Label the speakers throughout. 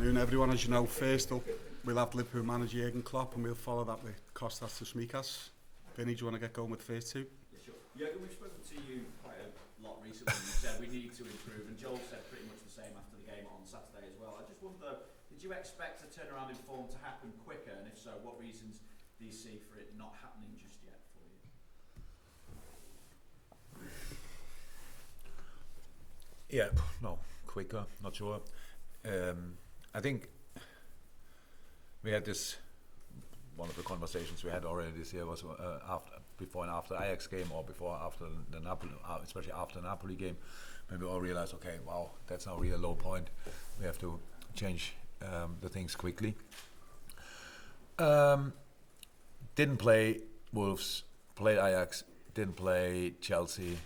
Speaker 1: afternoon, everyone. As you know, first up, we'll have Liverpool manager Jurgen Klopp, and we'll follow that with Kostas Tsimikas. Vinny, do you want to get going with the first two?
Speaker 2: Yeah, sure. Jurgen, we've spoken to you quite a lot recently. You said we need to improve, and Joel said pretty much the same after the game on Saturday as well. I just wonder, did you expect a turnaround in form to happen quicker, and if so, what reasons do you see for it not happening just yet for you?
Speaker 3: Yeah, no, quicker, not sure. I think we had this, one of the conversations we had already this year was before and after Ajax game, or after the Napoli, especially after the Napoli game, when we all realized, okay, wow, that's now really a low point. We have to change the things quickly. Didn't play Wolves, played Ajax, didn't play Chelsea.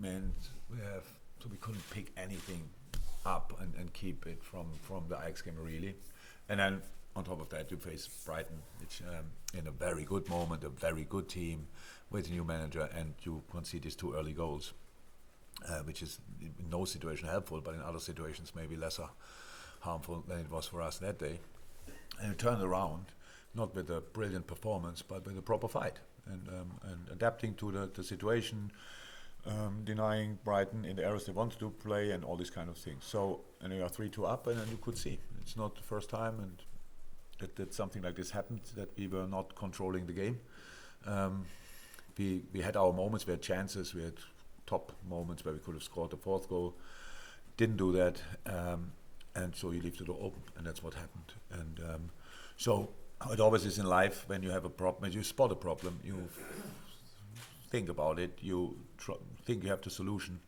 Speaker 3: So we couldn't pick anything up and keep it from the Ajax game really. And then on top of that, you face Brighton, which in a very good moment, a very good team with a new manager, and you concede these 2 early goals, which is in no situation helpful, but in other situations maybe lesser harmful than it was for us that day. And it turned around, not with a brilliant performance, but with a proper fight and adapting to the situation. Denying Brighton in the areas they wanted to play and all these kind of things. So, and you are 3-2 up, and then you could see it's not the first time, and that something like this happened, that we were not controlling the game. We had our moments, we had chances, we had top moments where we could have scored the 4th goal. Didn't do that, and so you leave the door open, and that's what happened. And so it always is in life, when you have a problem, when you spot a problem, you think about it, you think you have the solution,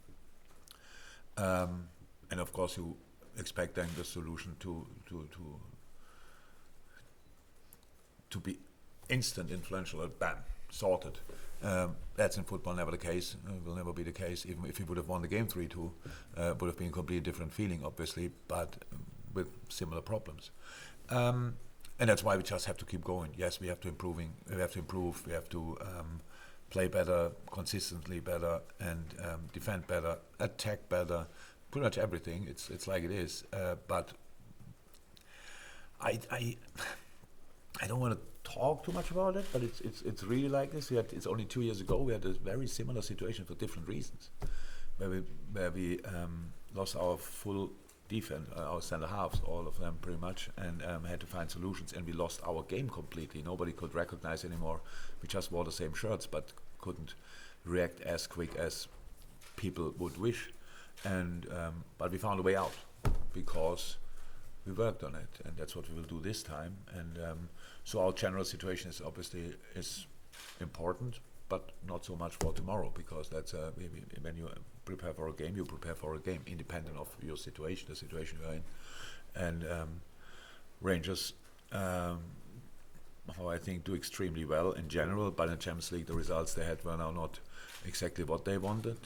Speaker 3: and of course you expect then the solution to be instant, influential, bam, sorted. That's in football never the case. Will never be the case. Even if we would have won the game 3-2, would have been a completely different feeling, obviously, but with similar problems. And that's why we just have to keep going. Yes, we have to improve. We have to play better, consistently better, and defend better, attack better, pretty much everything. It's like it is. But I don't want to talk too much about it, but it's really like this. It's only 2 years ago we had a very similar situation for different reasons, where we lost our full defense, our centre halves, all of them pretty much, and had to find solutions, and we lost our game completely. Nobody could recognize anymore. We just wore the same shirts, but couldn't react as quick as people would wish. And but we found a way out because we worked on it, and that's what we will do this time. And so our general situation is obviously important, but not so much for tomorrow, because that's when you prepare for a game, you prepare for a game independent of your situation, the situation you're in. And Rangers, how I think, do extremely well in general, but in Champions League the results they had were now not exactly what they wanted.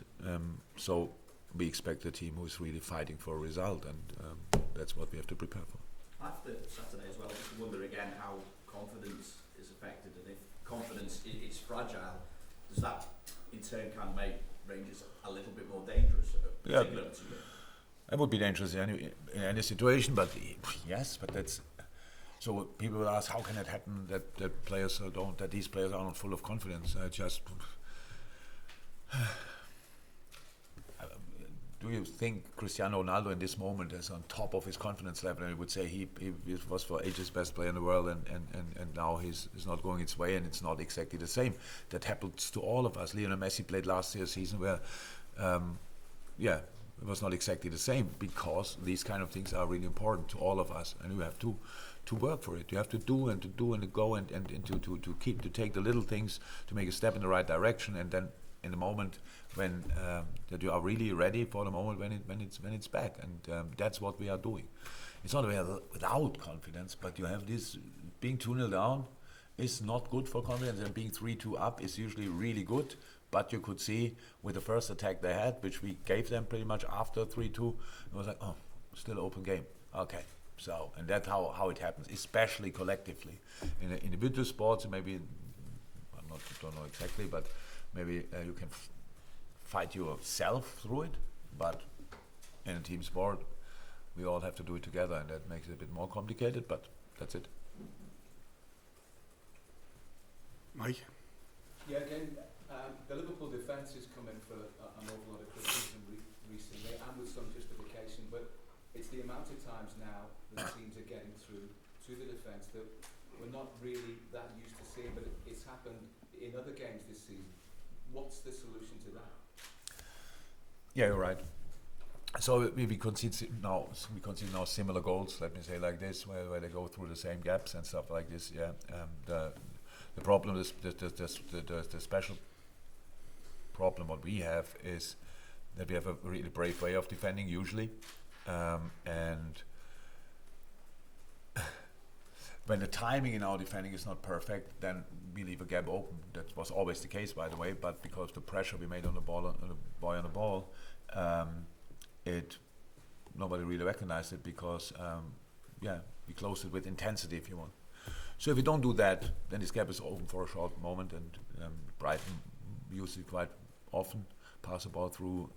Speaker 3: So we expect a team who is really fighting for a result, and that's what we have to prepare for.
Speaker 2: After Saturday as well, just wonder again how confidence is affected, and if confidence is fragile, does that in turn kind of make Rangers a little bit more dangerous?
Speaker 3: Yeah, it would be dangerous in any situation, but yes, but that's. So people will ask, how can it happen that these players are not full of confidence? Do you think Cristiano Ronaldo in this moment is on top of his confidence level? And you would say he was for ages best player in the world, and now he's not going its way, and it's not exactly the same. That happens to all of us. Lionel Messi played last year's season where, it was not exactly the same, because these kind of things are really important to all of us, and you have to work for it. You have to do and to go and to take the little things to make a step in the right direction, and then in the moment when that you are really ready for the moment when it's back, and that's what we are doing. It's not without confidence, but you have this being 2-0 down is not good for confidence, and being 3-2 up is usually really good. But you could see with the first attack they had, which we gave them pretty much after 3-2, it was like, oh, still open game. Okay, so, and that's how it happens, especially collectively. In individual sports, maybe, don't know exactly, but maybe you can fight yourself through it. But in a team sport, we all have to do it together, and that makes it a bit more complicated. But that's it.
Speaker 1: Mike?
Speaker 4: Yeah, again, the Liverpool defence has come in for an awful lot of criticism recently, and with some justification, but it's the amount of times now that teams are getting through to the defence that we're not really that used to seeing, but it's happened in other games this season. What's the solution to that?
Speaker 3: Yeah, you're right. So we concede now similar goals. Let me say like this, where they go through the same gaps and stuff like this. Yeah, the problem is the special problem. What we have is that we have a really brave way of defending usually, and when the timing in our defending is not perfect, then we leave a gap open. That was always the case, by the way. But because the pressure we made on the ball, on the ball, nobody really recognized it because we closed it with intensity, if you want. So if we don't do that, then this gap is open for a short moment, and Brighton usually quite often pass the ball through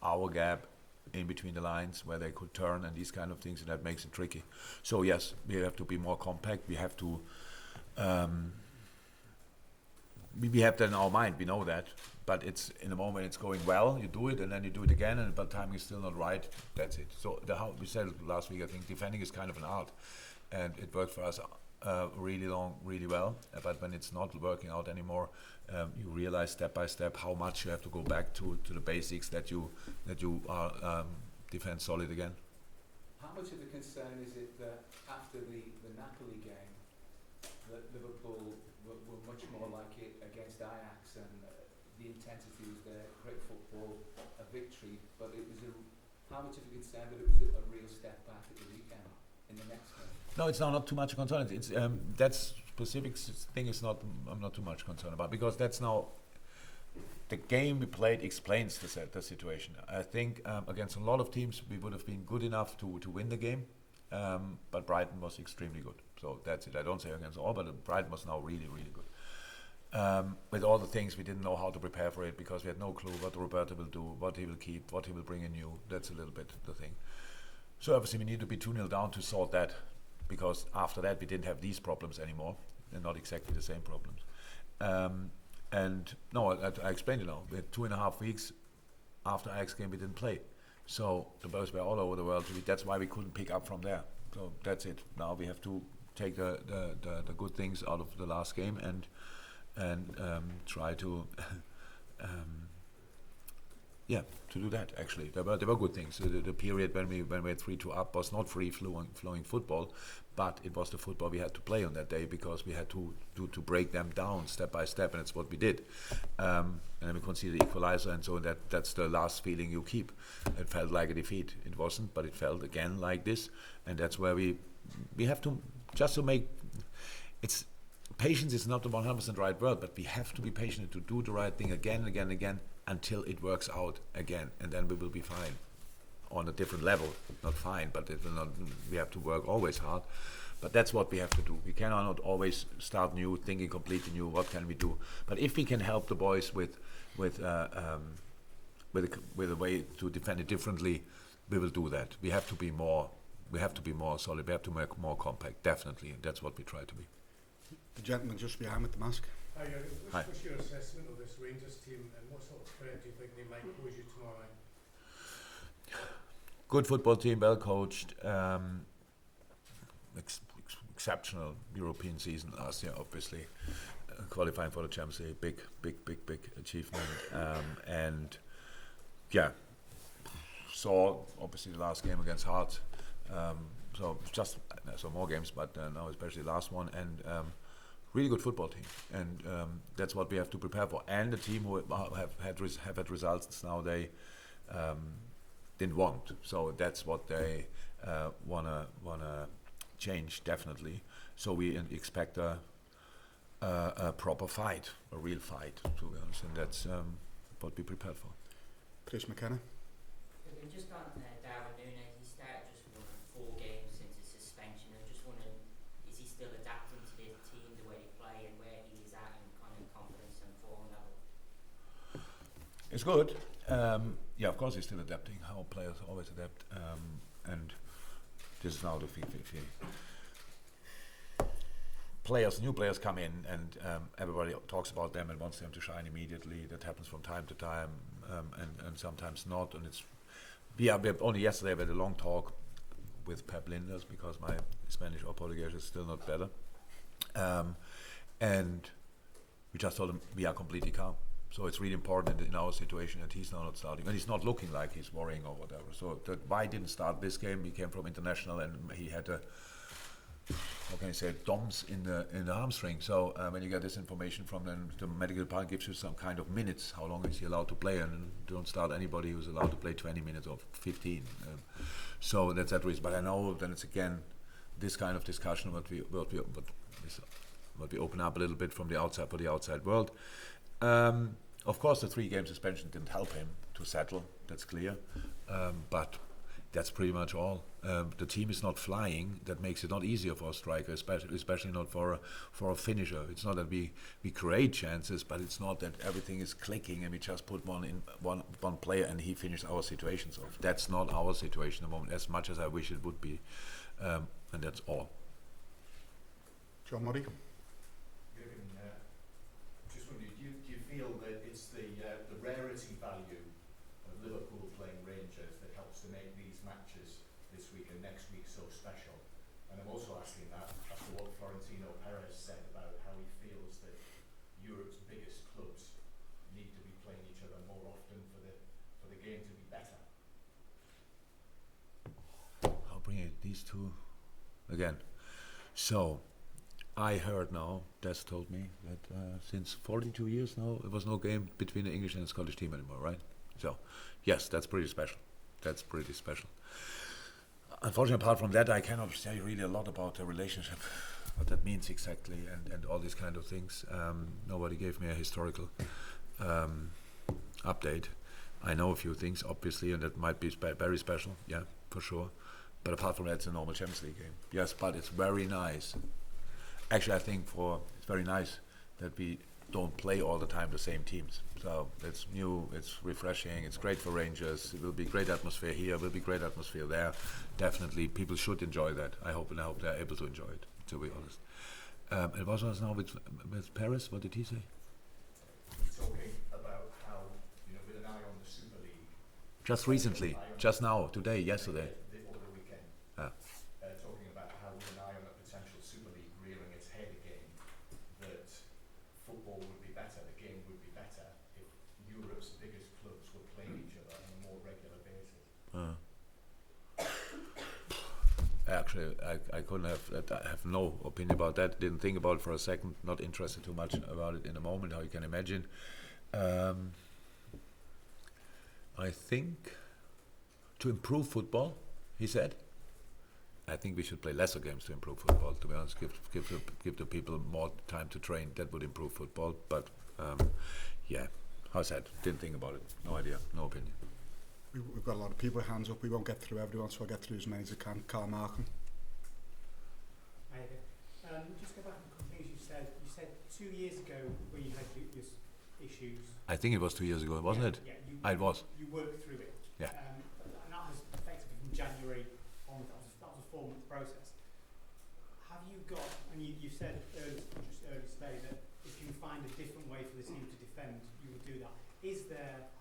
Speaker 3: our gap in between the lines where they could turn and these kind of things, and that makes it tricky. So yes, we have to be more compact. We have to we have that in our mind. We know that, but it's in the moment it's going well. You do it, and then you do it again, and but timing is still not right. That's it. So we said it last week. I think defending is kind of an art, and it worked for us really well. But when it's not working out anymore, you realize step by step how much you have to go back to the basics that you are defend solid again.
Speaker 4: How much of a concern is it that after the Napoli game, that Liverpool were much more like it against Ajax, and the intensity was there, great football, a victory, but it was how much of a concern that it was a real step back at the weekend in the next game?
Speaker 3: No, it's not too much concern. It's that specific thing is not. I'm not too much concerned about, because that's now the game we played explains the situation. I think against a lot of teams we would have been good enough to win the game, but Brighton was extremely good. So that's it. I don't say against all, but Brighton was now really good. With all the things, we didn't know how to prepare for it because we had no clue what Roberto will do, what he will keep, what he will bring in new. That's a little bit the thing. So obviously we need to be 2-0 down to sort that, because after that we didn't have these problems anymore. They're not exactly the same problems. And no, I explained it now. We had 2.5 weeks after Ajax game we didn't play. So the boys were all over the world. So that's why we couldn't pick up from there. So that's it. Now we have to take the good things out of the last game and try to to do that. Actually, there were good things. The period when we had 3-2 up was not free flowing football, but it was the football we had to play on that day, because we had to break them down step by step, and it's what we did. And then we conceded the equalizer, and so that's the last feeling you keep. It felt like a defeat. It wasn't, but it felt again like this, and that's where we have to just to make it's. Patience is not the 100% right word, but we have to be patient to do the right thing again and again and again until it works out again, and then we will be fine on a different level. Not fine, but it will not. We have to work always hard, but that's what we have to do. We cannot always start new, thinking completely new. What can we do? But if we can help the boys with a way to defend it differently, we will do that. We have to be more. We have to be more solid. We have to make more compact. Definitely, and that's what we try to be.
Speaker 1: The gentleman just behind with the mask.
Speaker 5: Hi,
Speaker 3: Hi.
Speaker 5: what's your assessment of this Rangers team, and what sort of threat do you think they might pose you tomorrow night?
Speaker 3: Good football team, well coached, exceptional European season last year, obviously. Qualifying for the Champions League, big achievement. And yeah, saw obviously the last game against Hearts. So just more games, but now especially the last one, and really good football team, and that's what we have to prepare for. And the team who have had results now they didn't want, so that's what they wanna change definitely. So we expect a proper fight, a real fight, to be honest, and that's what we prepared for.
Speaker 1: Chris McKenna.
Speaker 6: Just on Darwin Núñez, he started just won 4 games since his suspension. I'm just wondering, is he still adapting to the team, the way they play, and where he is at, and kind of confidence and form level?
Speaker 3: It's good. Yeah, of course, he's still adapting. How players always adapt, and this is now the players, new players come in, and everybody talks about them and wants them to shine immediately. That happens from time to time, and sometimes not. And it's we only yesterday we had a long talk with Pep Linders because my Spanish or Portuguese is still not better, and we just told him we are completely calm. So it's really important in our situation that he's now not starting, and he's not looking like he's worrying or whatever. So that why didn't start this game? He came from international, and he had a how can I say DOMS in the hamstring. So when you get this information from them, the medical department gives you some kind of minutes. How long is he allowed to play? And don't start anybody who's allowed to play 20 minutes or 15. So that's that reason. But I know then it's again this kind of discussion what we open up a little bit from the outside for the outside world. Of course, the 3 game suspension didn't help him to settle. That's clear. But that's pretty much all. The team is not flying. That makes it not easier for a striker, especially not for a finisher. It's not that we create chances, but it's not that everything is clicking and we just put one player and he finishes our situation. So that's not our situation at the moment, as much as I wish it would be. And that's all.
Speaker 1: John Murray.
Speaker 7: Just wondering, do you feel that it's the rarity value of Liverpool playing Rangers that helps to make these matches this week and next week so special? And I'm also asking that after what Florentino Perez said about how he feels that Europe's biggest clubs need to be playing each other more often for the game to be better.
Speaker 3: I'll bring these two again. So I heard now, Des told me that since 42 years now, there was no game between the English and the Scottish team anymore, right? So, yes, that's pretty special. That's pretty special. Unfortunately, apart from that, I cannot say really a lot about the relationship, what that means exactly, and all these kind of things. Nobody gave me a historical update. I know a few things, obviously, and that might be very special, yeah, for sure. But apart from that, it's a normal Champions League game. Yes, but it's very nice. Actually, I think it's very nice that we don't play all the time the same teams. So it's new, it's refreshing, it's great for Rangers. It will be great atmosphere here, will be great atmosphere there. Definitely, people should enjoy that. I hope they're able to enjoy it, to be honest. And what was now with Paris? What did he say?
Speaker 7: He's talking about how, with an eye on the Super League.
Speaker 3: Just recently, just now, today, yesterday.
Speaker 7: Over the weekend. Talking about how with an eye on a potential Super League rearing its head again, that football would be better, the game would be better if Europe's biggest clubs were playing each other on a more regular basis.
Speaker 3: Actually, I couldn't I have no opinion about that. Didn't think about it for a second. Not interested too much about it in the moment, how you can imagine. I think to improve football, he said, I think we should play lesser games to improve football. To be honest, give the people more time to train. That would improve football. But yeah, how I said, didn't think about it. No idea, no opinion.
Speaker 1: We've got a lot of people with hands up. We won't get through everyone, so I'll get through as many as I can. Carl Markham.
Speaker 5: Hi there. Just go back to the things you said. You said 2 years ago when you had your issues.
Speaker 3: I think it was 2 years ago, wasn't it?
Speaker 5: Yeah,
Speaker 3: It was.
Speaker 5: You worked through it.
Speaker 3: Yeah.
Speaker 5: And that was effectively from January on. That was a 4-month process. Have you got? And you said earlier today that if you find a different way for the team to defend, you would do that. Is there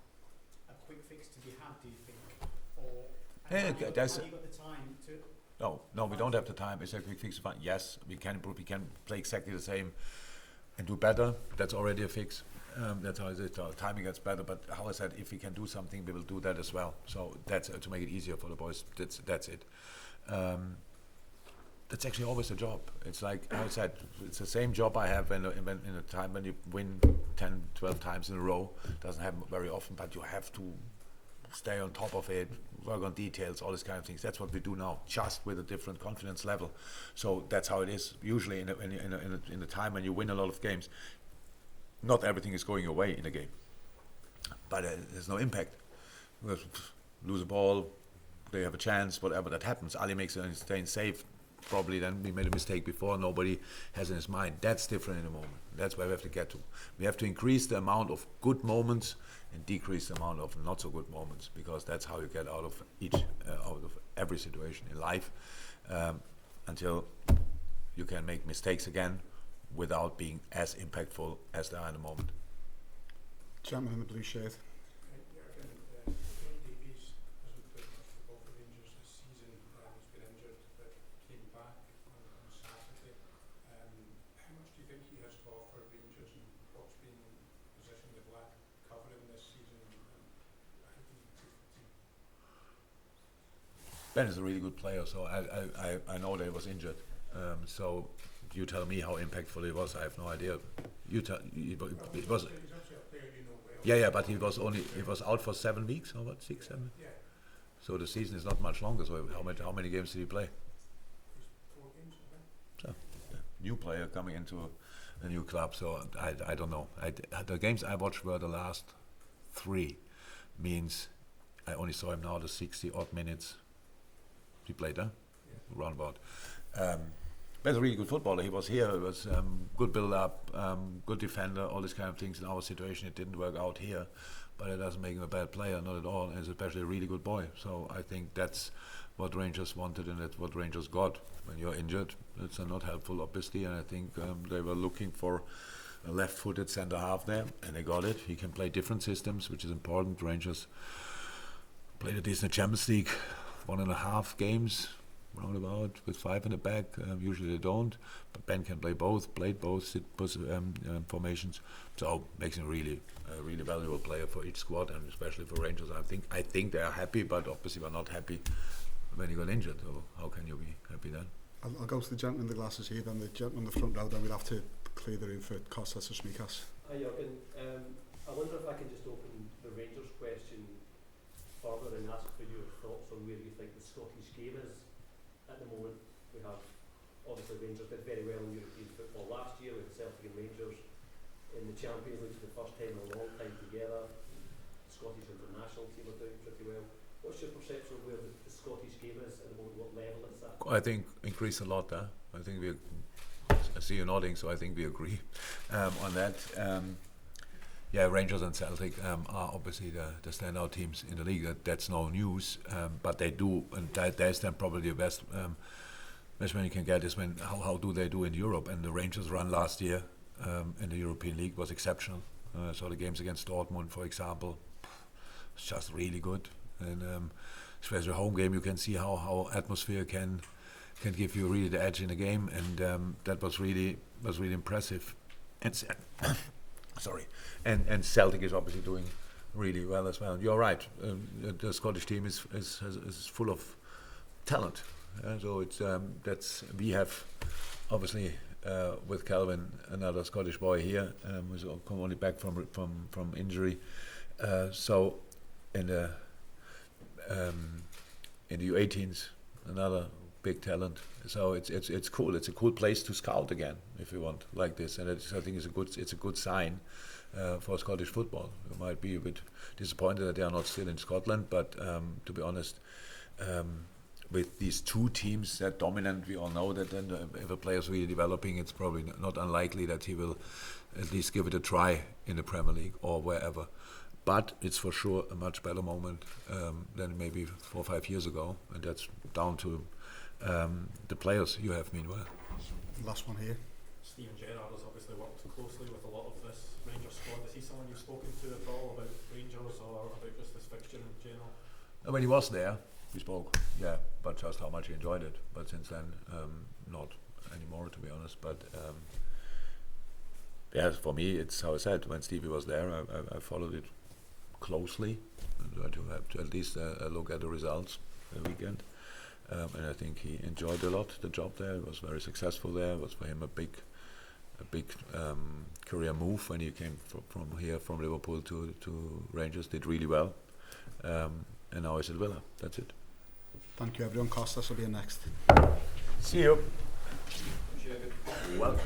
Speaker 5: a quick fix to be had, do you think? Or
Speaker 3: Yeah,
Speaker 5: have you got the time to?
Speaker 3: No, we don't have the time. It's a quick fix. Yes, we can improve. We can play exactly the same and do better. That's already a fix. That's how it is. Timing gets better. But how I said, if we can do something, we will do that as well. So that's to make it easier for the boys. That's it. That's actually always a job. It's like how I said, it's the same job I have in a time when you win 10, 12 times in a row. Doesn't happen very often, but you have to stay on top of it, work on details, all these kind of things. That's what we do now, just with a different confidence level. So that's how it is. Usually in a time when you win a lot of games, not everything is going your way in a game, but there's no impact. Lose a ball, they have a chance, whatever that happens. Ali makes a staying safe, probably then we made a mistake before, nobody has in his mind. That's different in the moment. That's where we have to get to. We have to increase the amount of good moments and decrease the amount of not so good moments, because that's how you get out of every situation in life, until you can make mistakes again without being as impactful as they are in the moment.
Speaker 1: Gentleman in the blue shirt.
Speaker 8: Davies hasn't played much football for Rangers this season. He's been injured, but came back on Saturday. How much do you think he has to offer Rangers, and what's been the position they've lacked covering this season? And how do you
Speaker 3: Ben is a really good player, so I know that he was injured. So you tell me how impactful he was. I have no idea. You tell. It was.
Speaker 8: he's obviously a player you know well.
Speaker 3: Yeah, but he was out for 7 weeks, or what, 6, 7?
Speaker 8: Yeah.
Speaker 3: So the season is not much longer. So how many games did he play?
Speaker 8: He's 4 games, I think.
Speaker 3: So new player coming into a new club. So I don't know. The games I watched were the last 3. Means I only saw him now the 60 odd minutes he played,
Speaker 8: Yeah.
Speaker 3: roundabout. But he's a really good footballer. He was here. He was good build-up, good defender, all these kind of things. In our situation, it didn't work out here, but it doesn't make him a bad player, not at all. And he's especially a really good boy. So I think that's what Rangers wanted, and that's what Rangers got. When you're injured, it's not helpful, obviously. And I think they were looking for a left-footed centre half there, and they got it. He can play different systems, which is important. Rangers played a decent Champions League, 1.5 games. Roundabout with 5 in the back. Usually they don't, but Ben can play both, played both formations, so makes him a really valuable player for each squad, and especially for Rangers. I think they are happy, but obviously we're not happy when he got injured. So how can you be happy then?
Speaker 1: I'll go to the gentleman in the glasses here, then the gentleman in the front row, then we'll have to clear the room for Kostas or Smikas.
Speaker 9: Hi Jürgen, I wonder if I can just open the Rangers question further and ask for your thoughts on where you think the Scottish game is at the moment. We have, obviously Rangers did very well in European football last year with Celtic and Rangers in the Champions League for the first time in a long time together. The Scottish international team are doing pretty well. What's your perception of where the Scottish game is at the moment, what level it's at?
Speaker 3: I think increased a lot there. I see you nodding, so I think we agree on that. Rangers and Celtic are obviously the standout teams in the league. That's no news, but they do, and that's then probably the best measurement you can get is how do they do in Europe. And the Rangers run last year in the European League was exceptional. So the games against Dortmund, for example, it's just really good. And especially a home game, you can see how atmosphere can give you really the edge in the game, and that was really impressive. And sorry, and Celtic is obviously doing really well as well. You're right. The Scottish team is full of talent. So it's we have obviously with Calvin, another Scottish boy here, who's come only back from injury. So in the U18s, another big talent. So it's cool. It's a cool place to scout again, if you want, like this. And I think it's a good sign for Scottish football. You might be a bit disappointed that they are not still in Scotland, but to be honest, with these 2 teams that dominant, we all know that then if a player's really developing, it's probably not unlikely that he will at least give it a try in the Premier League or wherever. But it's for sure a much better moment than maybe 4 or 5 years ago, and that's down to the players you have meanwhile.
Speaker 1: Last one here.
Speaker 8: Stephen Gerrard has obviously worked closely with a lot of this Rangers squad. Is he someone you've spoken to at all about Rangers or about just this fixture in general?
Speaker 3: When he was there, we spoke, but just how much he enjoyed it. But since then, not anymore, to be honest. But for me, it's how I said, when Stevie was there, I followed it closely, and to have to at least look at the results the weekend. And I think he enjoyed a lot the job there. He was very successful there. It was for him a big career move when he came from Liverpool to Rangers. Did really well, and now he's at Villa. That's it.
Speaker 1: Thank you everyone. Kostas will be next.
Speaker 3: See you.
Speaker 2: Sure.
Speaker 3: Welcome.